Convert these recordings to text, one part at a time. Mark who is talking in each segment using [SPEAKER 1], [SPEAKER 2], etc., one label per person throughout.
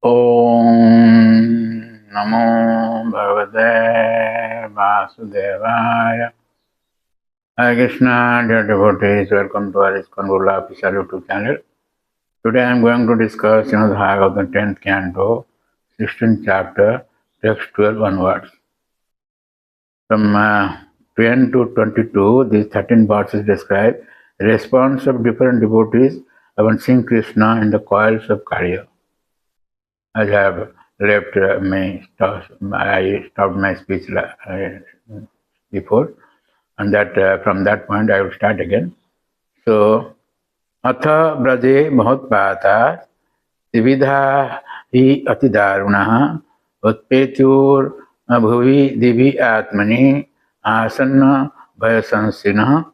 [SPEAKER 1] Om Namo Bhagavate Vasudevaya. Hare Krishna, dear devotees, welcome to our ISKCON official YouTube channel. Today I am going to discuss the Bhag of the 10th canto, 16th chapter, text 12 onwards. From 10 to 22, these 13 verses describe the response of different devotees upon seeing Krishna in the coils of Kalya. I have left I stopped my speech before, and that from that point I will start again. So, atha braje mahotpata vividha hi atidarunah utpetur bhuvi divi atmani asanna bhayasansinah.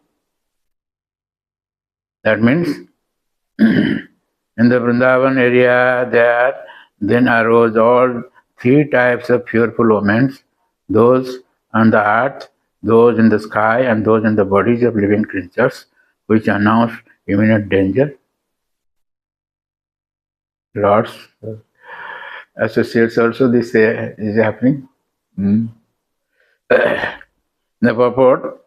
[SPEAKER 1] That means in the Vrindavan area there then arose all three types of fearful omens, those on the earth, those in the sky, and those in the bodies of living creatures, which announced imminent danger. Lord's associates also this is happening. The purport,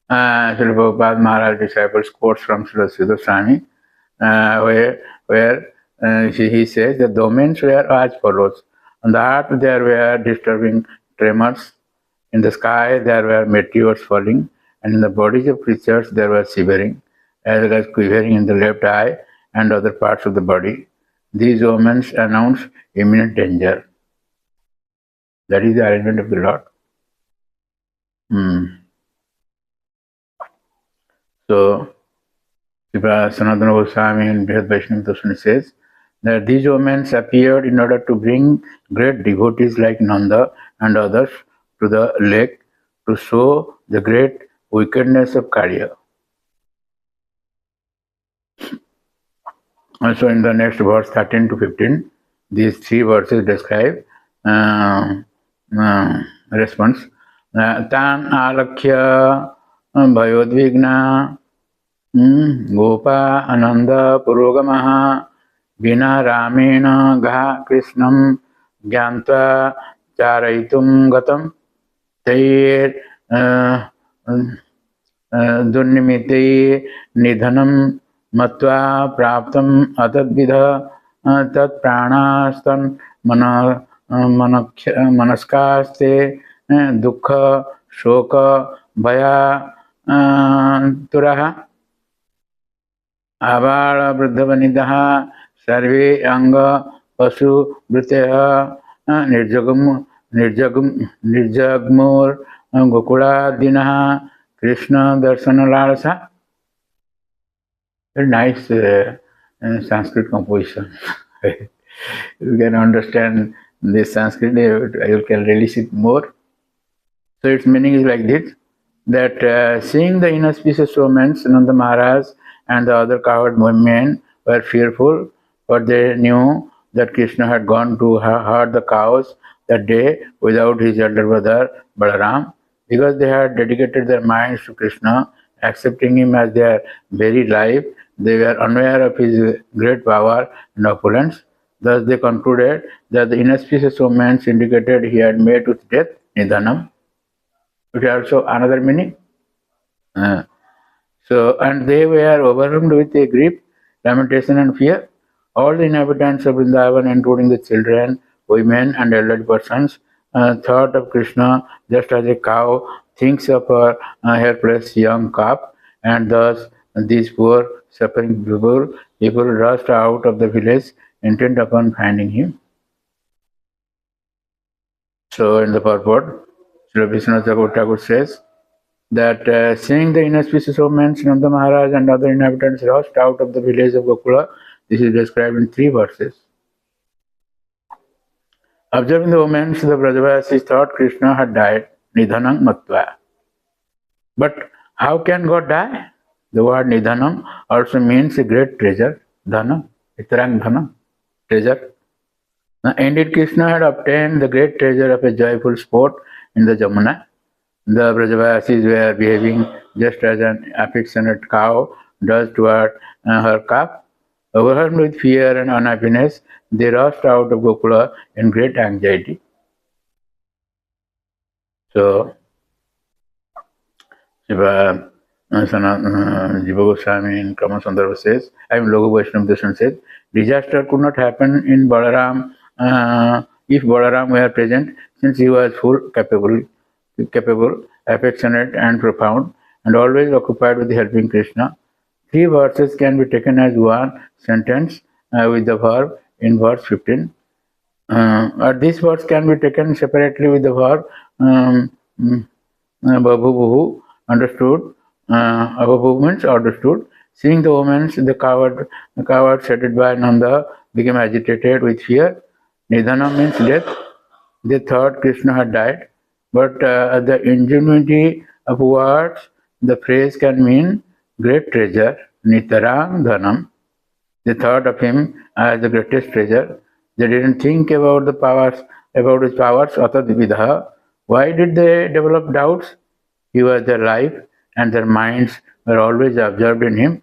[SPEAKER 1] Srila Prabhupada Maharaj disciples quotes from Srila Sridhar Swami, where he says that the omens were as follows. On the earth there were disturbing tremors, in the sky there were meteors falling, and in the bodies of creatures there was shivering, as well as quivering in the left eye and other parts of the body. These omens announce imminent danger. That is the arrangement of the Lord. So, Sanatana Goswami in Brihad Vaishnava Darshan says that these omens appeared in order to bring great devotees like Nanda and others to the lake to show the great wickedness of Kaliya. Also in the next verse 13 to 15, these three verses describe response. Tan alakhya bhayodvigna Gopa Ananda Purogamaha Vina Ramena Gha Krishnam Gyantva Charaitum Gatam Tair Dunnimite Nidhanam Matva Praptam Atadvidha Tat Pranastan Manaskaste Dukha Shoka Bhaya Turaha आबाल वृद्धवनिदः सर्वे अंग पशु वृतयः निर्जग्मुर गोकुलादिनः कृष्ण दर्शन लालसा. Very nice Sanskrit composition. You can understand this Sanskrit, you can release it more. So its meaning is like this, that seeing the inauspicious omens, Nanda Maharaj and the other cowherd men were fearful, but they knew that Krishna had gone to herd the cows that day without his elder brother Balaram, because they had dedicated their minds to Krishna, accepting him as their very life. They were unaware of his great power and opulence. Thus they concluded that the inauspicious omens indicated he had met with death, Nidhanam, which is also another meaning. So, and they were overwhelmed with a grief, lamentation and fear. All the inhabitants of Vrindavan, including the children, women and elderly persons, thought of Krishna just as a cow thinks of her helpless young calf, and thus these poor suffering people rushed out of the village intent upon finding him. So in the purport, Srila Vishnu Thakur says that seeing the inauspicious omens, Nanda Maharaj and other inhabitants rushed out of the village of Gokula. This is described in three verses. Observing the omens, the Brajavasis thought Krishna had died, Nidhanam Matva. But how can God die? The word Nidhanam also means a great treasure, Dhana, Itarang Dhana, treasure. Now, indeed, Krishna had obtained the great treasure of a joyful sport in the Jamuna. The Brajavasis were behaving just as an affectionate cow does toward her calf. Overwhelmed with fear and unhappiness, they rushed out of Gokula in great anxiety. So, Jiva Goswami in Kama Sandarbha says, Logu Vaishnava Darshan says, disaster could not happen in Balaram if Balaram were present, since he was capable, affectionate and profound, and always occupied with helping Krishna. Three verses can be taken as one sentence with the verb in verse 15. Or this verse can be taken separately with the verb Babu understood. Babu means understood. Seeing the woman, the coward headed by Nanda became agitated with fear. Nidhana means death. They thought Krishna had died, but the ingenuity of words, the phrase can mean great treasure, Nitarang Dhanam. They thought of him as the greatest treasure. They didn't think about his powers, Atadvidha. Why did they develop doubts? He was their life, and their minds were always absorbed in him.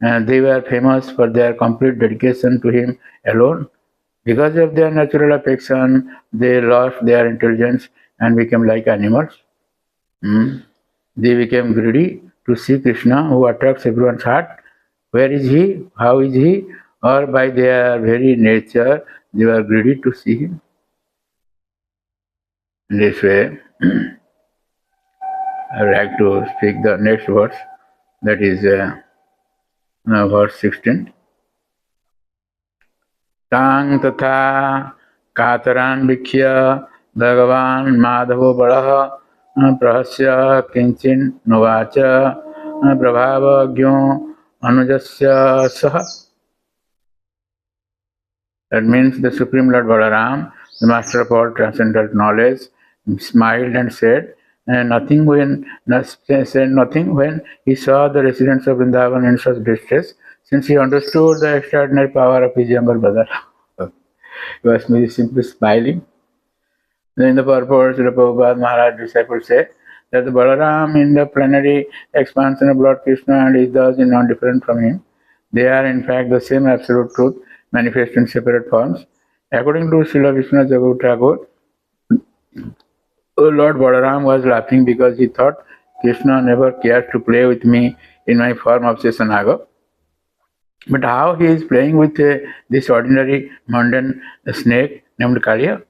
[SPEAKER 1] And they were famous for their complete dedication to him alone. Because of their natural affection, they lost their intelligence and became like animals. They became greedy to see Krishna, who attracts everyone's heart. Where is he? How is he? Or by their very nature, they were greedy to see him. In this way, I would like to speak the next verse, that is verse 16. तां तथा कातरान् वीक्ष्य भगवान् माधवो बलः प्रहस्य किञ्चिन्नुवाच प्रभावज्ञो अनुजस्य सह. That means the Supreme Lord Balaram, the master of all transcendental knowledge, smiled and said nothing when he saw the residents of Vrindavan in such distress, since he understood the extraordinary power of his younger brother. He was simply smiling. Then the purport, Srila Prabhupada Maharaj disciples say that the Balaram in the plenary expansion of Lord Krishna and is thus not different from him. They are in fact the same absolute truth manifest in separate forms. According to Srila Vishnu Jagat Thakur, Lord Balaram was laughing because he thought Krishna never cared to play with me in my form of Sesanaga. But how he is playing with this ordinary mundane snake named Kalya?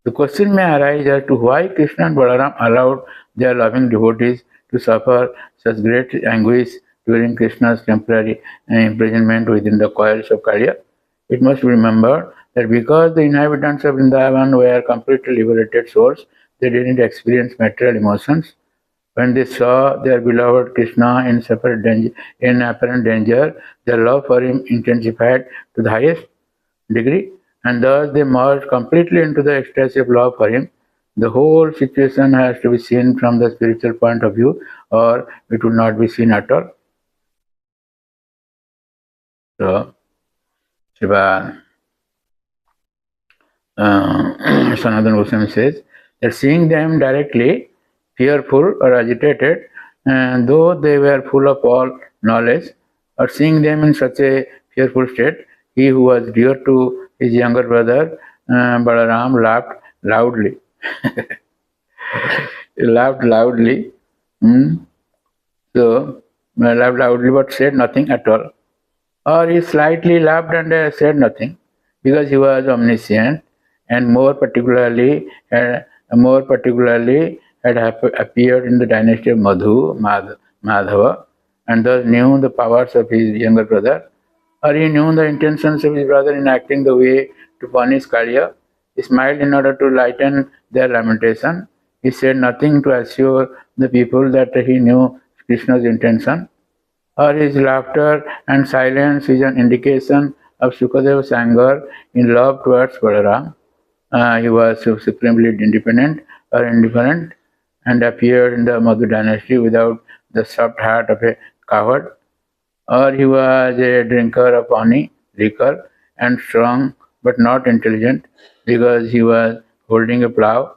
[SPEAKER 1] The question may arise as to why Krishna and Balaram allowed their loving devotees to suffer such great anguish during Krishna's temporary imprisonment within the coils of Kalya. It must be remembered that because the inhabitants of Vrindavan were completely liberated souls, they didn't experience material emotions. When they saw their beloved Krishna in apparent danger, their love for him intensified to the highest degree, and thus they merged completely into the ecstasy of love for him. The whole situation has to be seen from the spiritual point of view, or it will not be seen at all. So, Shiva Sanatana Goswami says that seeing them directly, fearful or agitated, and though they were full of all knowledge, or seeing them in such a fearful state, he who was dear to his younger brother, Balaram, laughed loudly. He laughed loudly. So, laughed loudly but said nothing at all. Or he slightly laughed and said nothing, because he was omniscient, and more particularly had appeared in the dynasty of Madhava, and thus knew the powers of his younger brother. Or he knew the intentions of his brother in acting the way to punish Kalya. He smiled in order to lighten their lamentation. He said nothing to assure the people that he knew Krishna's intention. Or his laughter and silence is an indication of Sukadeva's anger in love towards Balaram. He was supremely independent or indifferent and appeared in the Madhu dynasty without the soft heart of a coward. Or he was a drinker of honey, liquor, and strong but not intelligent because he was holding a plough.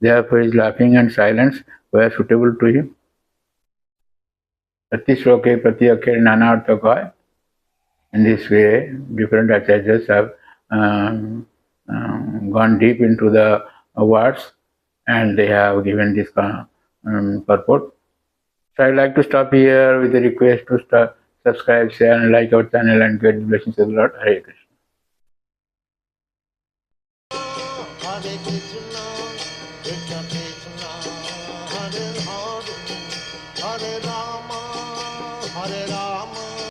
[SPEAKER 1] Therefore his laughing and silence were suitable to him. प्रति श्लोके प्रति अक्षर नाना अर्थ का है. In this way, different acharyas have gone deep into the words and they have given this purport. So I'd like to stop here with a request to subscribe, share, and like our channel and get the blessings of the Lord. Hare Krishna.
[SPEAKER 2] Hare Krishna, Krishna